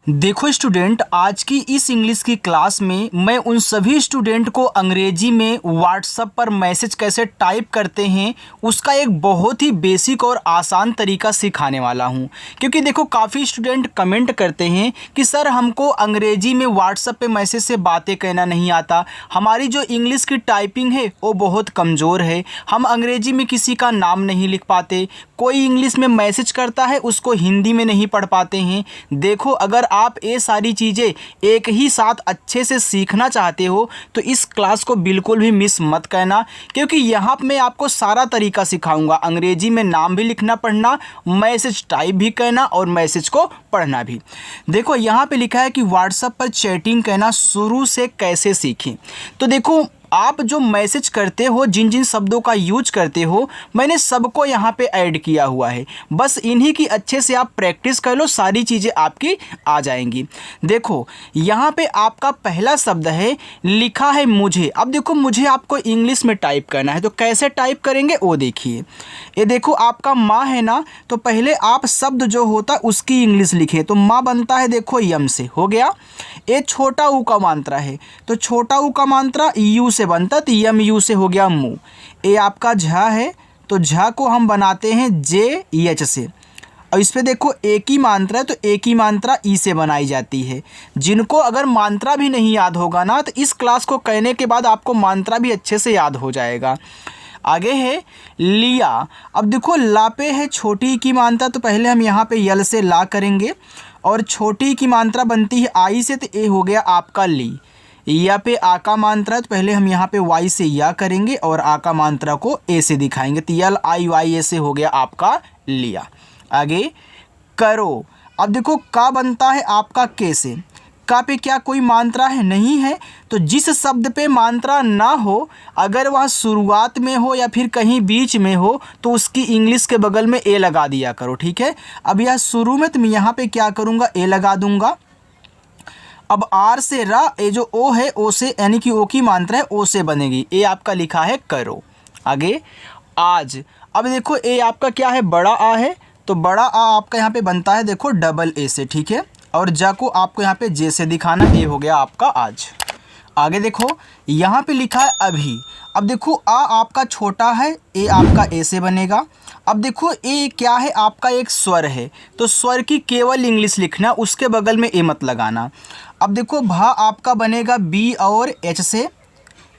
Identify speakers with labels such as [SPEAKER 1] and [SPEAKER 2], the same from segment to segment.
[SPEAKER 1] देखो स्टूडेंट, आज की इस इंग्लिश की क्लास में मैं उन सभी स्टूडेंट को अंग्रेजी में व्हाट्सएप पर मैसेज कैसे टाइप करते हैं उसका एक बहुत ही बेसिक और आसान तरीका सिखाने वाला हूं। क्योंकि देखो काफ़ी स्टूडेंट कमेंट करते हैं कि सर हमको अंग्रेजी में व्हाट्सएप पे मैसेज से बातें कहना नहीं आता, हमारी जो इंग्लिश की टाइपिंग है वो बहुत कमज़ोर है, हम अंग्रेजी में किसी का नाम नहीं लिख पाते, कोई इंग्लिश में मैसेज करता है उसको हिंदी में नहीं पढ़ पाते हैं। देखो अगर आप ये सारी चीज़ें एक ही साथ अच्छे से सीखना चाहते हो तो इस क्लास को बिल्कुल भी मिस मत करना, क्योंकि यहाँ मैं आपको सारा तरीका सिखाऊंगा। अंग्रेजी में नाम भी लिखना पढ़ना, मैसेज टाइप भी करना और मैसेज को पढ़ना भी। देखो यहाँ पे लिखा है कि व्हाट्सएप पर चैटिंग करना शुरू से कैसे सीखें। तो देखो आप जो मैसेज करते हो, जिन जिन शब्दों का यूज करते हो, मैंने सबको यहाँ पे ऐड किया हुआ है। बस इन्हीं की अच्छे से आप प्रैक्टिस कर लो, सारी चीज़ें आपकी आ जाएंगी। देखो यहाँ पे आपका पहला शब्द है, लिखा है मुझे। अब देखो मुझे आपको इंग्लिश में टाइप करना है, तो कैसे टाइप करेंगे वो देखिए। ये देखो आपका माँ है ना, तो पहले आप शब्द जो होता है उसकी इंग्लिश लिखे, तो माँ बनता है देखो यम से, हो गया। ये छोटा ऊ का मात्रा है, तो छोटा ऊ का मात्रा यू से बनता, तो यम यू से हो गया मुँह। ये आपका झा है, तो झा को हम बनाते हैं जे एच से। और इस पे देखो एक ही मात्रा है, तो एक ही मात्रा ई से बनाई जाती है। जिनको अगर मात्रा भी नहीं याद होगा ना, तो इस क्लास को कहने के बाद आपको मात्रा भी अच्छे से याद हो जाएगा। आगे है लिया। अब देखो ला पे है छोटी की मात्रा, तो पहले हम यहाँ पे यल से ला करेंगे, और छोटी की मात्रा बनती है आई से, तो ए हो गया आपका ली। या पे आ का मात्रा है, तो पहले हम यहाँ पे वाई से या करेंगे और आ का मात्रा को ए से दिखाएंगे, तो यल आई वाई ए से हो गया आपका लिया। आगे करो। अब देखो का बनता है आपका के से। का पे क्या कोई मात्रा है? नहीं है। तो जिस शब्द पे मात्रा ना हो, अगर वह शुरुआत में हो या फिर कहीं बीच में हो, तो उसकी इंग्लिश के बगल में ए लगा दिया करो, ठीक है। अब यह शुरू में, तो मैं यहाँ पे क्या करूँगा, ए लगा दूंगा। अब आर से रा, ए जो ओ है ओ से, यानी कि ओ की मात्रा है ओ से बनेगी। ए आपका लिखा है करो। आगे आज। अब देखो ए आपका क्या है, बड़ा आ है, तो बड़ा आ आपका यहाँ पे बनता है देखो डबल ए से, ठीक है। और जा को आपको यहाँ पे जे से दिखाना, ए हो गया आपका आज। आगे देखो यहाँ पे लिखा है अभी। अब देखो आ आपका छोटा है, ए आपका ए से बनेगा। अब देखो ए क्या है, आपका एक स्वर है, तो स्वर की केवल इंग्लिश लिखना, उसके बगल में ए मत लगाना। अब देखो भा आपका बनेगा बी और एच से।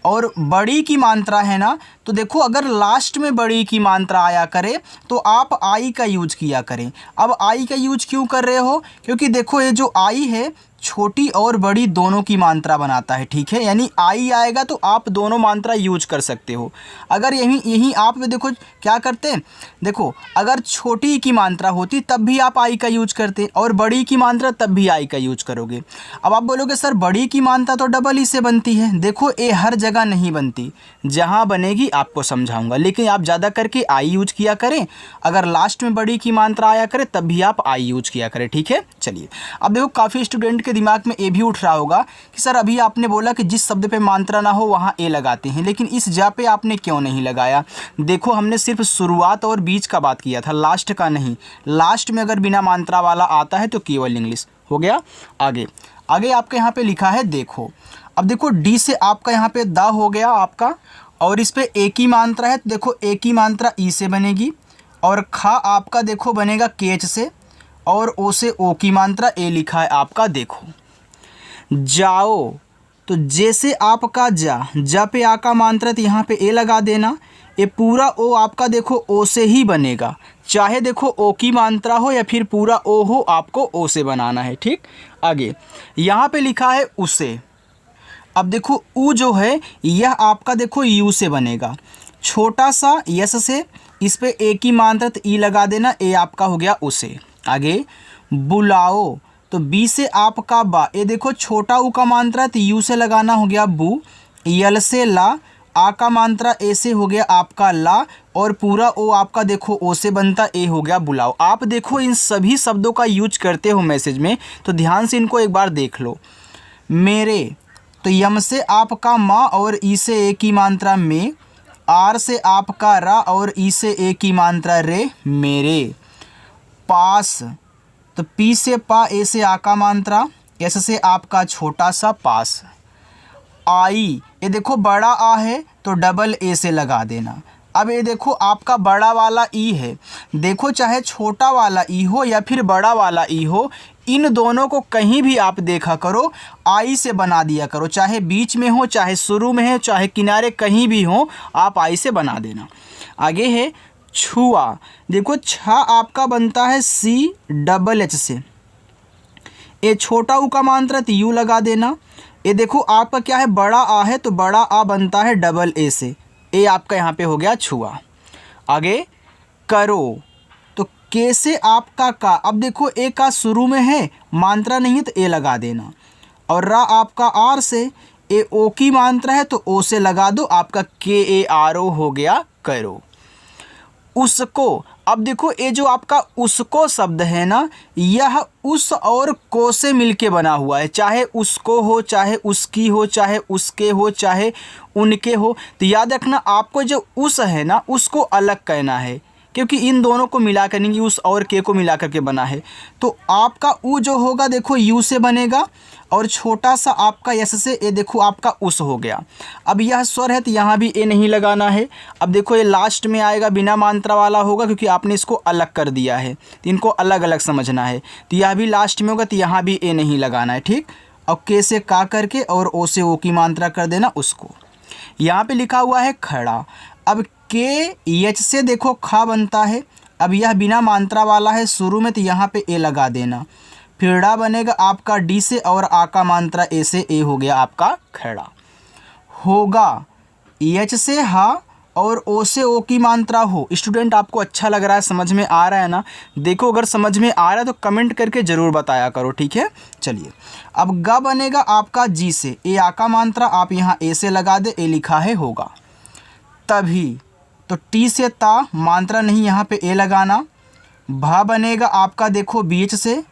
[SPEAKER 1] और बड़ी की मात्रा है ना, तो देखो अगर लास्ट में बड़ी की मात्रा आया करे तो आप आई का यूज किया करें। अब आई का यूज क्यों कर रहे हो, क्योंकि देखो ये जो आई है छोटी और बड़ी दोनों की मात्रा बनाता है, ठीक है। यानी आई आएगा तो आप दोनों मात्रा यूज कर सकते हो। अगर यहीं आप देखो क्या करते हैं, देखो अगर छोटी की मात्रा होती तब भी आप आई का यूज करते, और बड़ी की मात्रा तब भी आई का यूज करोगे। अब आप बोलोगे सर बड़ी की मात्रा तो डबल ई से बनती है। देखो ये हर जगह नहीं बनती, जहाँ बनेगी आपको समझाऊंगा, लेकिन आप ज़्यादा करके आई यूज किया करें। अगर लास्ट में बड़ी की मात्रा आया करे तब भी आप आई यूज किया करें, ठीक है। चलिए अब देखो काफ़ी स्टूडेंट के दिमाग में ये भी उठ रहा होगा कि सर अभी आपने बोला कि जिस शब्द पे मात्रा ना हो वहाँ ए लगाते हैं, लेकिन इस जा पे आपने क्यों नहीं लगाया। देखो हमने सिर्फ शुरुआत और बीच का बात किया था, लास्ट का नहीं। लास्ट में अगर बिना मात्रा वाला आता है तो केवल इंग्लिश हो गया। आगे आगे आपके यहाँ पे लिखा है देखो। अब देखो डी से आपका यहाँ पे दा हो गया आपका, और इस पे एक ही मात्रा है, तो देखो एक ही मात्रा ई से बनेगी। और खा आपका देखो बनेगा केच से, और ओ से ओ की मात्रा ए लिखा है आपका देखो। जाओ, तो जैसे आपका जा पे आ का मात्रा, तो यहाँ पे ए लगा देना। ये पूरा ओ आपका देखो ओ से ही बनेगा, चाहे देखो ओ की मात्रा हो या फिर पूरा ओ हो, आपको ओ से बनाना है, ठीक। आगे यहाँ पे लिखा है उसे। अब देखो ऊ जो है यह आपका देखो यू से बनेगा, छोटा सा यस से, इस पे ए की मात्रा तो ई लगा देना, ए आपका हो गया उसे। आगे बुलाओ, तो बी से आपका बा, ये देखो छोटा ऊ का मात्रा तो यू से लगाना, हो गया बू। यल से ला, आ का मात्रा ए से हो गया आपका ला, और पूरा ओ आपका देखो ओ से बनता, ए हो गया बुलाओ। आप देखो इन सभी शब्दों का यूज करते हो मैसेज में, तो ध्यान से इनको एक बार देख लो। मेरे, तो यम से आपका माँ और ई से ए की मात्रा में, आर से आपका रा और ई से ए की मात्रा रे, मेरे। पास, तो तो पी से पा, ए से आ का मात्रा, एस से आपका छोटा सा पास, आई, ये देखो बड़ा आ है तो डबल ए से लगा देना। अब ये देखो आपका बड़ा वाला ई है, देखो चाहे छोटा वाला ई हो या फिर बड़ा वाला ई हो, इन दोनों को कहीं भी आप देखा करो आई से बना दिया करो, चाहे बीच में हो, चाहे शुरू में हो, चाहे किनारे कहीं भी हो, आप आई से बना देना। आगे है छुआ, देखो छा आपका बनता है सी डबल एच से, ये छोटा ऊ का मात्रा तो यू लगा देना। ये देखो आपका क्या है, बड़ा आ है तो बड़ा आ बनता है डबल ए से, ए आपका यहाँ पे हो गया छुआ। आगे करो, तो के से आपका का, अब देखो ए का शुरू में है, मात्रा नहीं है तो ए लगा देना, और रा आपका आर से, ए ओ की मात्रा है तो ओ से लगा दो, आपका के ए आर ओ हो गया करो। उसको, अब देखो ये जो आपका उसको शब्द है ना, यह उस और को से मिलके बना हुआ है, चाहे उसको हो, चाहे उसकी हो, चाहे उसके हो, चाहे उनके हो। तो याद रखना आपको जो उस है ना, उसको अलग कहना है, क्योंकि इन दोनों को मिला कर नहीं, उस और के को मिला करके बना है। तो आपका उ जो होगा देखो यू से बनेगा, और छोटा सा आपका यस से, ये देखो आपका उस हो गया। अब यह स्वर है तो यहाँ भी ए नहीं लगाना है। अब देखो ये लास्ट में आएगा, बिना मात्रा वाला होगा, क्योंकि आपने इसको अलग कर दिया है, तो इनको अलग अलग समझना है। तो यह भी लास्ट में होगा, तो यहाँ भी ए नहीं लगाना है, ठीक। और के से का करके और ओ से ओ की मात्रा कर देना उसको। यहाँ पे लिखा हुआ है खड़ा, अब के एच से देखो खा बनता है, अब यह बिना मात्रा वाला है शुरू में, तो यहाँ पे ए लगा देना। फिर डा बनेगा आपका डी से, और आ का मात्रा ए से, ए हो गया आपका खड़ा। होगा, एच से हा और ओ से ओ की मात्रा हो। स्टूडेंट आपको अच्छा लग रहा है, समझ में आ रहा है ना? देखो अगर समझ में आ रहा है तो कमेंट करके ज़रूर बताया करो, ठीक है। चलिए अब ग बनेगा आपका जी से, ए आ का मात्रा आप यहाँ ए से लगा दे, ए लिखा है होगा। तभी, तो टी से ता, मात्रा नहीं यहाँ पे ए लगाना। भा बनेगा आपका देखो बीच से,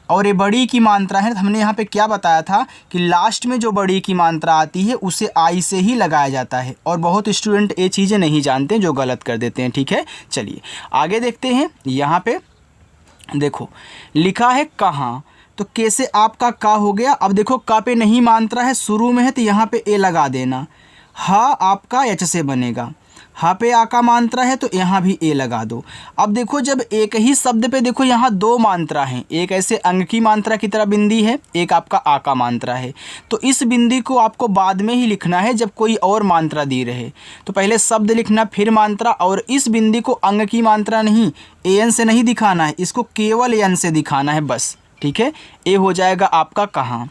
[SPEAKER 1] और ये बड़ी की मात्रा है, हमने यहाँ पे क्या बताया था कि लास्ट में जो बड़ी की मात्रा आती है उसे आई से ही लगाया जाता है, और बहुत स्टूडेंट ये चीज़ें नहीं जानते जो गलत कर देते हैं, ठीक है। चलिए आगे देखते हैं। यहाँ पे देखो लिखा है कहाँ, तो कैसे आपका का हो गया। अब देखो का पे नहीं मात्रा है, शुरू में है, तो यहाँ पे ए लगा देना। हा आपका एच से बनेगा, हा पे आ का मात्रा है तो यहाँ भी ए लगा दो। अब देखो जब एक ही शब्द पे देखो यहाँ दो मात्रा हैं, एक ऐसे अंग की मात्रा की तरह बिंदी है, एक आपका आ का मात्रा है, तो इस बिंदी को आपको बाद में ही लिखना है जब कोई और मात्रा दी रहे। तो पहले शब्द लिखना फिर मात्रा, और इस बिंदी को अंग की मात्रा नहीं, एन से नहीं दिखाना है, इसको केवल एन से दिखाना है बस, ठीक है। ए हो जाएगा आपका कहाँ।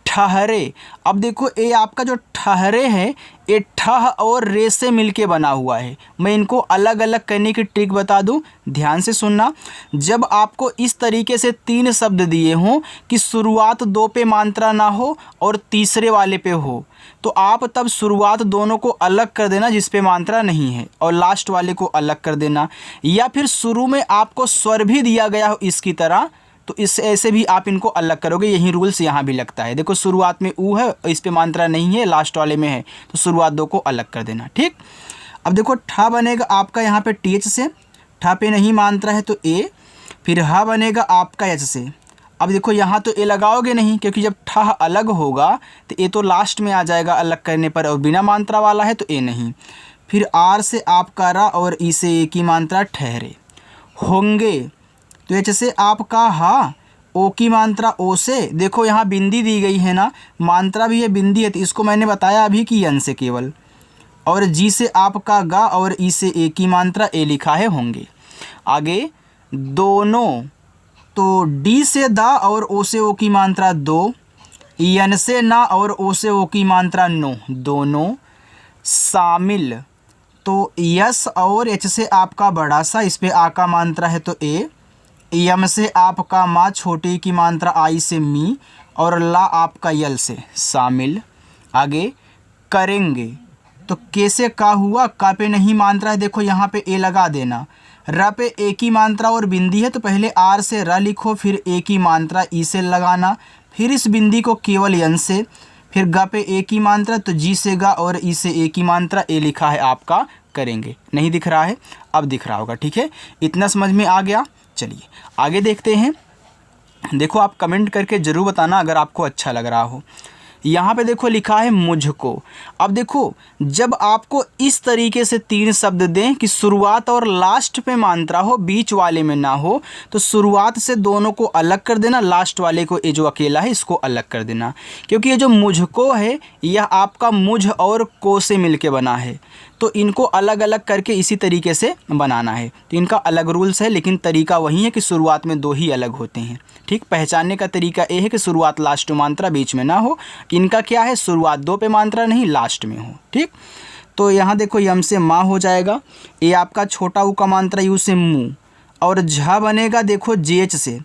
[SPEAKER 1] ठहरे, अब देखो ये आपका जो ठहरे है, ये ठह और रे से मिलके बना हुआ है। मैं इनको अलग अलग करने की ट्रिक बता दूं, ध्यान से सुनना। जब आपको इस तरीके से तीन शब्द दिए हों कि शुरुआत दो पे मात्रा ना हो और तीसरे वाले पे हो, तो आप तब शुरुआत दोनों को अलग कर देना जिस पे मात्रा नहीं है, और लास्ट वाले को अलग कर देना। या फिर शुरू में आपको स्वर भी दिया गया हो इसकी तरह, तो इस ऐसे भी आप इनको अलग करोगे। यही रूल्स यहाँ भी लगता है। देखो शुरुआत में ऊ है, इस पे मात्रा नहीं है, लास्ट वाले में है, तो शुरुआत दो को अलग कर देना, ठीक। अब देखो ठा बनेगा आपका यहाँ पे टी एच से, ठा पे नहीं मात्रा है तो ए, फिर हा बनेगा आपका एच से। अब देखो यहाँ तो ए लगाओगे नहीं, क्योंकि जब ठा अलग होगा तो ए तो लास्ट में आ जाएगा अलग करने पर, और बिना मात्रा वाला है तो ए नहीं। फिर आर से आपका रा और ई से ए की मात्रा ठहरे। होंगे, तो एच से आपका हा, ओ की मात्रा ओ से, देखो यहाँ बिंदी दी गई है ना, मात्रा भी है बिंदी है, तो इसको मैंने बताया अभी कि एन से केवल। और जी से आपका गा, और ई से ए की मात्रा ए लिखा है होंगे। आगे दोनों, तो डी से दा और ओ से ओ की मात्रा दो, एन से ना और ओ से ओ की मात्रा नो, दोनों। शामिल, तो यस और एच से आपका बड़ा सा, इस पे आ का मात्रा है तो ए, यम से आपका माँ, छोटी की मात्रा आई से मी, और ला आपका यल से शामिल। आगे करेंगे, तो कैसे का हुआ, का पे नहीं मात्रा है, देखो यहाँ पे ए लगा देना। र पे ए की मात्रा और बिंदी है, तो पहले आर से र लिखो, फिर ए की मात्रा ई से लगाना, फिर इस बिंदी को केवल यन से, फिर ग पे ए की मात्रा, तो जी से गा और ई से ए की मात्रा, ए लिखा है आपका करेंगे। नहीं दिख रहा है, अब दिख रहा होगा, ठीक है। इतना समझ में आ गया। चलिए आगे देखते हैं। देखो आप कमेंट करके ज़रूर बताना अगर आपको अच्छा लग रहा हो। यहाँ पे देखो लिखा है मुझको। अब देखो जब आपको इस तरीके से 3 शब्द दें कि शुरुआत और लास्ट पे मात्रा हो, बीच वाले में ना हो, तो शुरुआत से दोनों को अलग कर देना, लास्ट वाले को ये जो अकेला है इसको अलग कर देना। क्योंकि ये जो मुझको है यह आपका मुझ और को से मिलके बना है, तो इनको अलग अलग करके इसी तरीके से बनाना है। तो इनका अलग रूल्स है, लेकिन तरीका वही है कि शुरुआत में 2 ही अलग होते हैं। ठीक, पहचानने का तरीका ये है कि शुरुआत लास्ट में मात्रा बीच में ना हो। इनका क्या है, शुरुआत 2 पे मात्रा नहीं, लास्ट में हो। ठीक, तो यहाँ देखो यम से माँ हो जाएगा, ये आपका छोटा ऊ का मात्रा यू से मुँह, और झा बनेगा देखो जेच से।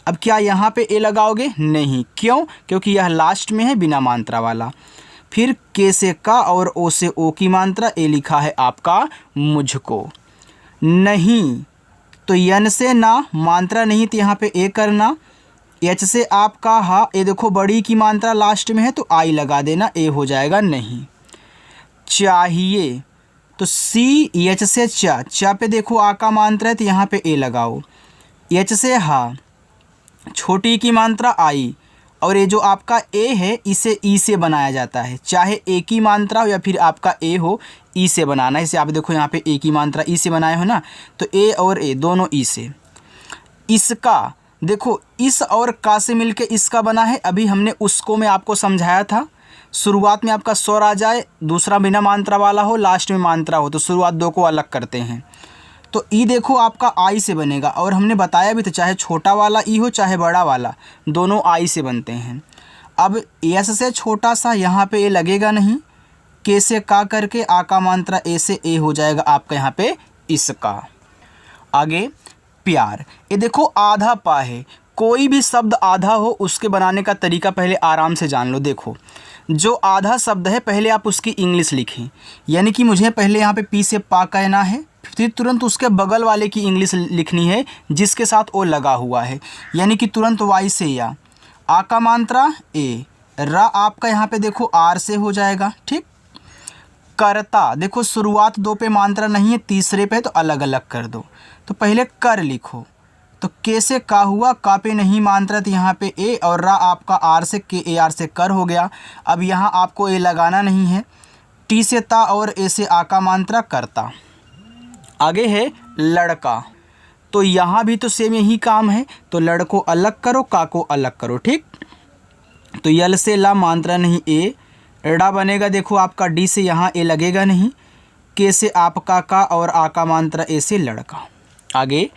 [SPEAKER 1] अब क्या यहाँ पे ए लगाओगे, नहीं, क्यों, क्योंकि यह लास्ट में है बिना मात्रा वाला। फिर के से का और ओ से ओ की मात्रा, ए लिखा है आपका मुझको। नहीं, तो यन से ना, मात्रा नहीं तो यहाँ पे ए करना। एच से आपका हा, ये देखो बड़ी की मात्रा लास्ट में है तो आई लगा देना, ए हो जाएगा नहीं। चाहिए, तो सी एच से चा, चा पे देखो आ का मात्रा है तो यहाँ पे ए लगाओ। एच से हा, छोटी की मात्रा आई, और ये जो आपका ए है इसे ई से बनाया जाता है, चाहे ए की मात्रा हो या फिर आपका ए हो, ई से बनाना है। इसे आप देखो यहाँ पे ए की मात्रा ई से बनाए हो ना, तो ए और ए दोनों ई से। इसका, देखो इस और का से मिलके इसका बना है। अभी हमने उसको में आपको समझाया था, शुरुआत में आपका स्वर आ जाए, दूसरा बिना मात्रा वाला हो, लास्ट में मात्रा हो, तो शुरुआत 2 को अलग करते हैं। तो ई देखो आपका आई से बनेगा, और हमने बताया भी तो चाहे छोटा वाला ई हो चाहे बड़ा वाला, दोनों आई से बनते हैं। अब एस से छोटा सा यहाँ पे ए लगेगा नहीं, के से का करके आ का मात्रा ए से ए हो जाएगा आपका यहाँ पे इसका। आगे प्यार, ये देखो आधा पा है, कोई भी शब्द आधा हो उसके बनाने का तरीका पहले आराम से जान लो। देखो जो आधा शब्द है पहले आप उसकी इंग्लिश लिखें, यानी कि मुझे पहले यहाँ पे पी से पा कहना है, फिर तुरंत उसके बगल वाले की इंग्लिश लिखनी है जिसके साथ ओ लगा हुआ है, यानी कि तुरंत वाई से या, आ का मात्रा ए, रा आपका यहाँ पे देखो आर से हो जाएगा। ठीक, करता, देखो शुरुआत 2 पे मात्रा नहीं है, तीसरे पे तो अलग अलग कर दो, तो पहले कर लिखो, तो के से का हुआ, का पे नहीं मात्रा तो यहाँ पे ए, और रा आपका आर से, के ए आर से कर हो गया। अब यहाँ आपको ए लगाना नहीं है, टी से ता और ए से आ का मात्रा करता। आगे है लड़का, तो यहाँ भी तो सेम यही काम है, तो लड़ को अलग करो, का को अलग करो। ठीक, तो यल से ला मात्रा नहीं ए, एड़ा बनेगा देखो आपका डी से यहाँ ए लगेगा नहीं, के से आपका का और आ का मात्रा ए से लड़का। आगे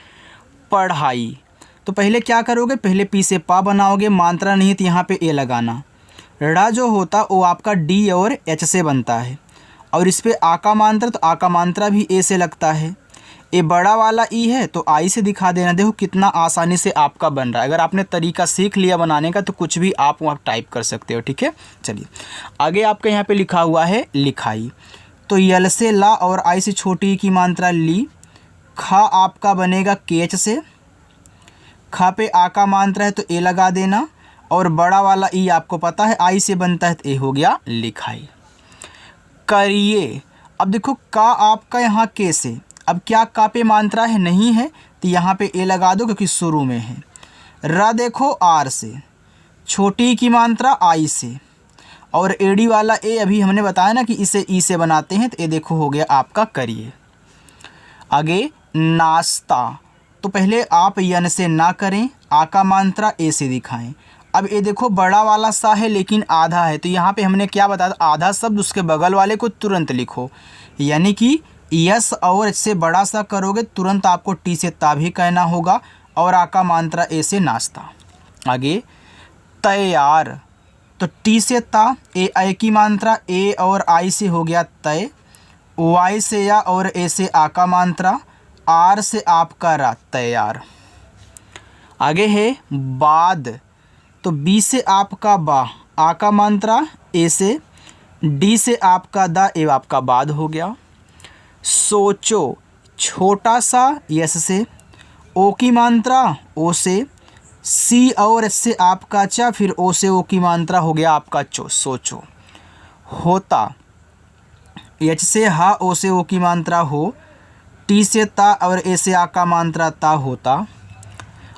[SPEAKER 1] पढ़ाई, तो पहले क्या करोगे, पहले पी से पा बनाओगे, मात्रा नहीं तो यहाँ पे ए लगाना। ड़ा जो होता वो आपका डी और एच से बनता है, और इस पे आ का मात्रा, तो आ का मात्रा भी ए से लगता है। ए बड़ा वाला ई है तो आई से दिखा देना। देखो कितना आसानी से आपका बन रहा है। अगर आपने तरीका सीख लिया बनाने का तो कुछ भी आप वहाँ टाइप कर सकते हो। ठीक है, चलिए आगे आपका यहाँ पे लिखा हुआ है लिखाई, तो यल से ला और आई से छोटी की मात्रा ली, खा आपका बनेगा केच से, खा पे आ का मात्रा है तो ए लगा देना, और बड़ा वाला ई आपको पता है आई से बनता है तो ए हो गया लिखाई। करिए, अब देखो का आपका यहाँ के से, अब क्या का पे मात्रा है, नहीं है तो यहाँ पे ए लगा दो क्योंकि शुरू में है। रा देखो आर से, छोटी की मात्रा आई से, और एडी वाला ए अभी हमने बताया ना कि इसे ई से बनाते हैं, तो ये देखो हो गया आपका करिए। आगे नाश्ता, तो पहले आप यन से ना करें, आ का मात्रा ए से दिखाएं। अब ये देखो बड़ा वाला सा है लेकिन आधा है, तो यहाँ पे हमने क्या बताया, आधा शब्द उसके बगल वाले को तुरंत लिखो, यानी कि यस और से बड़ा सा करोगे तुरंत आपको टी से ता भी कहना होगा, और आ का मात्रा ए से नाश्ता। आगे तैयार, तो टी से ता, ए आई की मात्रा ए और आई से हो गया तय, वाई से या और ए से आ का मात्रा, आर से आपका रा तैयार। आगे है बाद, तो बी से आपका बा, आ का मात्रा ए से, डी से आपका दा, ए आपका बाद हो गया। सोचो, छोटा सा यस से, ओ की मात्रा ओ से, सी और एस से आपका चा, फिर ओ से ओ की मात्रा हो गया आपका चो, सोचो। होता, एच से हा, ओ से ओ की मात्रा हो, टी से ता और ए से आ का मात्रा ता, होता।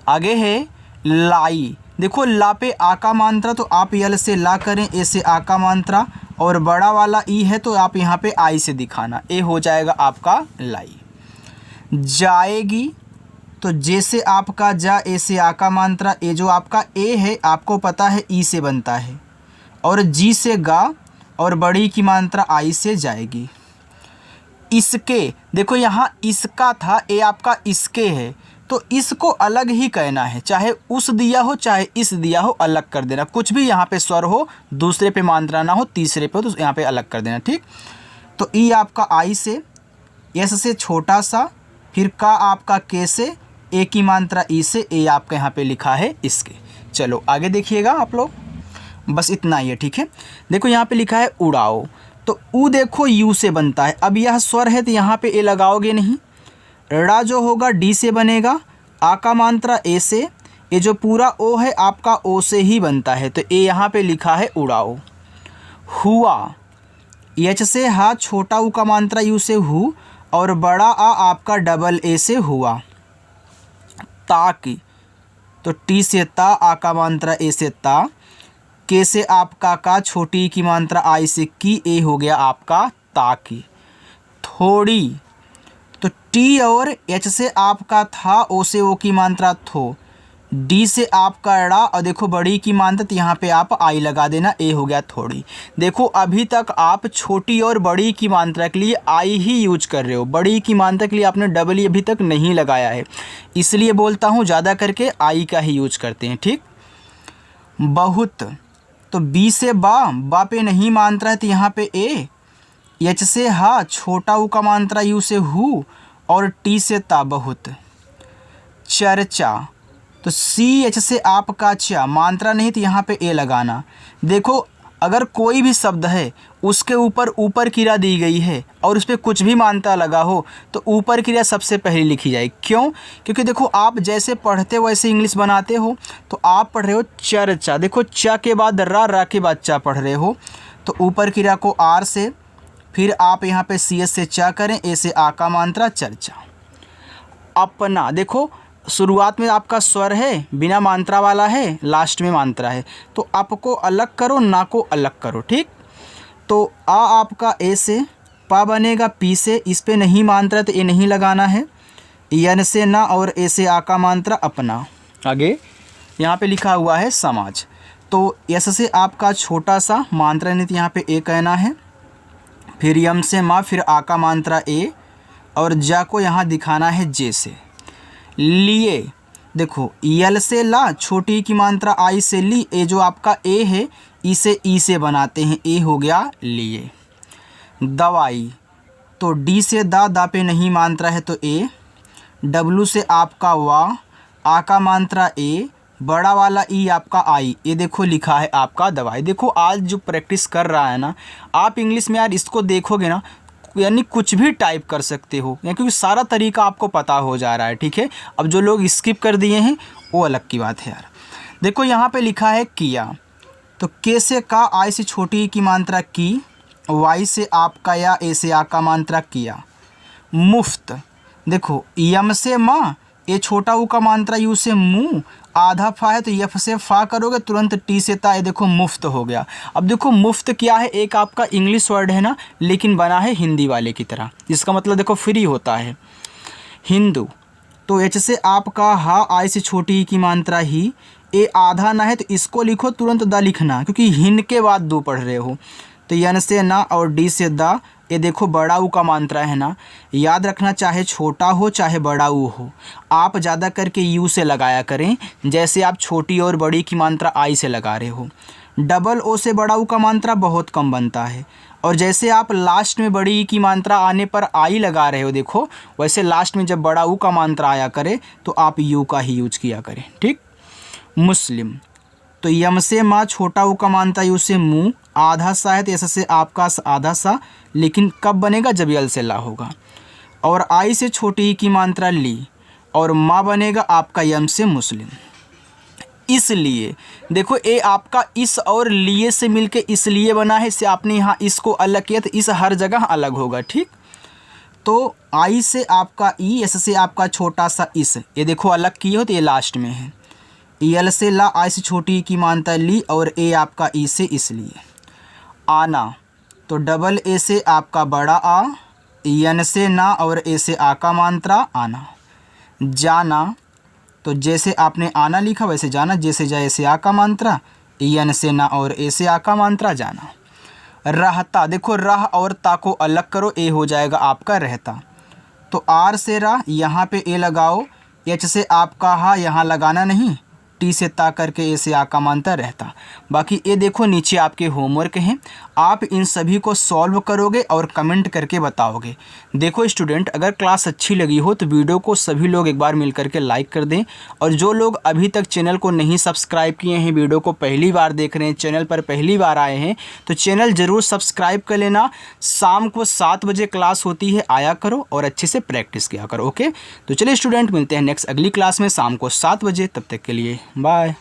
[SPEAKER 1] आगे है लाई। देखो ला पे आ का मात्रा, तो आप यल से ला करें, ए से आ का मात्रा, और बड़ा वाला ई है तो आप यहाँ पे आई से दिखाना, ए हो जाएगा आपका लाई। जाएगी, तो जे से आपका जा, ए से आ का मात्रा, ए जो आपका ए है आपको पता है ई से बनता है, और जी से गा, और बड़ी की मात्रा आई से जाएगी। इसके, देखो यहाँ इसका था, ए आपका इसके है, तो इसको अलग ही कहना है, चाहे उस दिया हो चाहे इस दिया हो, अलग कर देना। कुछ भी यहाँ पे स्वर हो, दूसरे पे मात्रा ना हो, तीसरे पे हो तो यहाँ पे अलग कर देना, ठीक। तो ई आपका आई से, एस से छोटा सा, फिर का आपका के से, ए की मात्रा ई से, ए आपका यहाँ पे लिखा है इसके। चलो आगे देखिएगा आप लोग, बस इतना ही है, ठीक है। देखो यहाँ पे लिखा है उड़ाओ, तो ऊ देखो यू से बनता है। अब यह स्वर है तो यहाँ पे ए लगाओगे नहीं। ड़ा जो होगा डी से बनेगा, आ का मात्रा ए से, ये जो पूरा ओ है आपका ओ से ही बनता है, तो ए यहाँ पे लिखा है उड़ाओ। हुआ, एच से हा, छोटा ऊ का मात्रा यू से हु, और बड़ा आ आपका डबल ए से हुआ। ताकि, तो टी से ता, आ का मात्रा ए से ता, के से आपका का, छोटी की मात्रा आई से की, ए हो गया आपका ताकि। थोड़ी, तो टी और एच से आपका था, ओ से ओ की मात्रा थो, डी से आपका ड़ा, और देखो बड़ी की मात्रा तो यहाँ पे आप आई लगा देना, ए हो गया थोड़ी। देखो अभी तक आप छोटी और बड़ी की मात्रा के लिए आई ही यूज कर रहे हो, बड़ी की मात्रा के लिए आपने डबल ई अभी तक नहीं लगाया है, इसलिए बोलता हूँ ज़्यादा करके आई का ही यूज करते हैं, ठीक। बहुत, तो बी से बा पे नहीं मात्रा है तो यहाँ पे ए, एच से हा, छोटा ऊ का मात्रा यू से हु, और टी से ता बहुत। चर्चा, तो सी एच से आपका चा, मात्रा नहीं तो यहाँ पे ए लगाना। देखो अगर कोई भी शब्द है उसके ऊपर क्रिया दी गई है और उस पर कुछ भी मात्रा लगा हो तो ऊपर क्रिया सबसे पहले लिखी जाए। क्यों? क्योंकि देखो आप जैसे पढ़ते हो वैसे इंग्लिश बनाते हो। तो आप पढ़ रहे हो चर्चा, देखो चा के बाद रा के बाद चा पढ़ रहे हो, तो ऊपर क्रिया को आर से, फिर आप यहाँ पे सी एस से चा करें, ए से आ का मात्रा चर्चा। अपना, देखो शुरुआत में आपका स्वर है, बिना मात्रा वाला है, लास्ट में मात्रा है, तो अप को अलग करो, ना को अलग करो, ठीक। तो आ आपका ए से, पा बनेगा पी से, इस पे नहीं मात्रा तो ए नहीं लगाना है, यन से ना, और ए से आ का मात्रा अपना। आगे यहाँ पे लिखा हुआ है समाज, तो यस से आपका छोटा सा, मात्रा नहीं तो यहाँ पे ए कहना है, फिर यम से माँ, फिर आ का मात्रा ए, और जा को यहाँ दिखाना है जे से। लिए, देखो यल से ला, छोटी की मात्रा आई से ली, ए जो आपका ए है इसे ई से बनाते हैं, ए हो गया लिए। दवाई, तो डी से दा पे नहीं मात्रा है तो ए, डब्लू से आपका वा, आ का मात्रा ए, बड़ा वाला ई आपका आई, ये देखो लिखा है आपका दवाई। देखो आज जो प्रैक्टिस कर रहा है ना, आप इंग्लिश में यार इसको देखोगे ना, यानी कुछ भी टाइप कर सकते हो, क्योंकि सारा तरीका आपको पता हो जा रहा है, ठीक है। अब जो लोग स्किप कर दिए हैं वो अलग की बात है यार। देखो यहाँ पे लिखा है किया, तो के से का, आई से छोटी की मात्रा की, वाई से आपका या, ए से आ का मात्रा किया। मुफ्त, देखो यम से माँ, ए छोटा ऊ का मात्रा यू से मुँह, आधा फा है तो यफ से फा करोगे तुरंत टी से ता, ये देखो मुफ्त हो गया। अब देखो मुफ्त क्या है, एक आपका इंग्लिश वर्ड है ना, लेकिन बना है हिंदी वाले की तरह, इसका मतलब देखो फ्री होता है। हिंदू, तो एच से आपका हा, आई से छोटी की मात्रा ही, ए आधा ना है तो इसको लिखो तुरंत दा लिखना, क्योंकि हिन के बाद दो पढ़ रहे हो। तो यन से ना और डी से दा, ये देखो बड़ा ऊ का मात्रा है ना, याद रखना चाहे छोटा हो चाहे बड़ा ऊ हो, आप ज़्यादा करके यू से लगाया करें, जैसे आप छोटी और बड़ी की मात्रा आई से लगा रहे हो। डबल ओ से बड़ा ऊ का मात्रा बहुत कम बनता है, और जैसे आप लास्ट में बड़ी की मात्रा आने पर आई लगा रहे हो, देखो वैसे लास्ट में जब बड़ा ऊ का मात्रा आया करे तो आप यू का ही यूज किया करें, ठीक। मुस्लिम, तो यम से माँ, छोटा ऊ का मात्रा यू से मुँह, आधा सा है तो ऐसा से आपका आधा सा, लेकिन कब बनेगा जब यल से ला होगा। और आई से छोटी की मात्रा ली, और माँ बनेगा आपका यम से मुस्लिम। इसलिए देखो ए आपका इस और लिए से मिलके इसलिए बना है, इससे आपने यहाँ इसको अलग किया तो इस हर जगह अलग होगा, ठीक। तो आई से आपका ई, एस से आपका छोटा सा इस, ये देखो अलग किए हो तो ये लास्ट में है। यल से ला, आई से छोटी की मानता ली, और ए आपका ई से इसलिए। आना तो डबल ए से आपका बड़ा आ, यन से ना और ए से आ का मात्रा आना। जाना तो जैसे आपने आना लिखा वैसे जाना, जैसे जाए ऐसे आ का मात्रा, यन से ना और ए से आ का मात्रा जाना। रहता, देखो रह और ता को अलग करो, ए हो जाएगा आपका रहता। तो आर से रा, यहाँ पे ए लगाओ, एच से आपका हा यहाँ लगाना नहीं, टी से ता करके ए से आ का मानता रहता। बाकी ये देखो नीचे आपके होमवर्क हैं, आप इन सभी को सॉल्व करोगे और कमेंट करके बताओगे। देखो स्टूडेंट, अगर क्लास अच्छी लगी हो तो वीडियो को सभी लोग एक बार मिल करके लाइक कर दें, और जो लोग अभी तक चैनल को नहीं सब्सक्राइब किए हैं, वीडियो को पहली बार देख रहे हैं, चैनल पर पहली बार आए हैं, तो चैनल ज़रूर सब्सक्राइब कर लेना। शाम को 7 बजे क्लास होती है, आया करो और अच्छे से प्रैक्टिस किया करो। ओके, तो चलिए स्टूडेंट, मिलते हैं नेक्स्ट अगली क्लास में शाम को 7 बजे। तब तक के लिए बाय।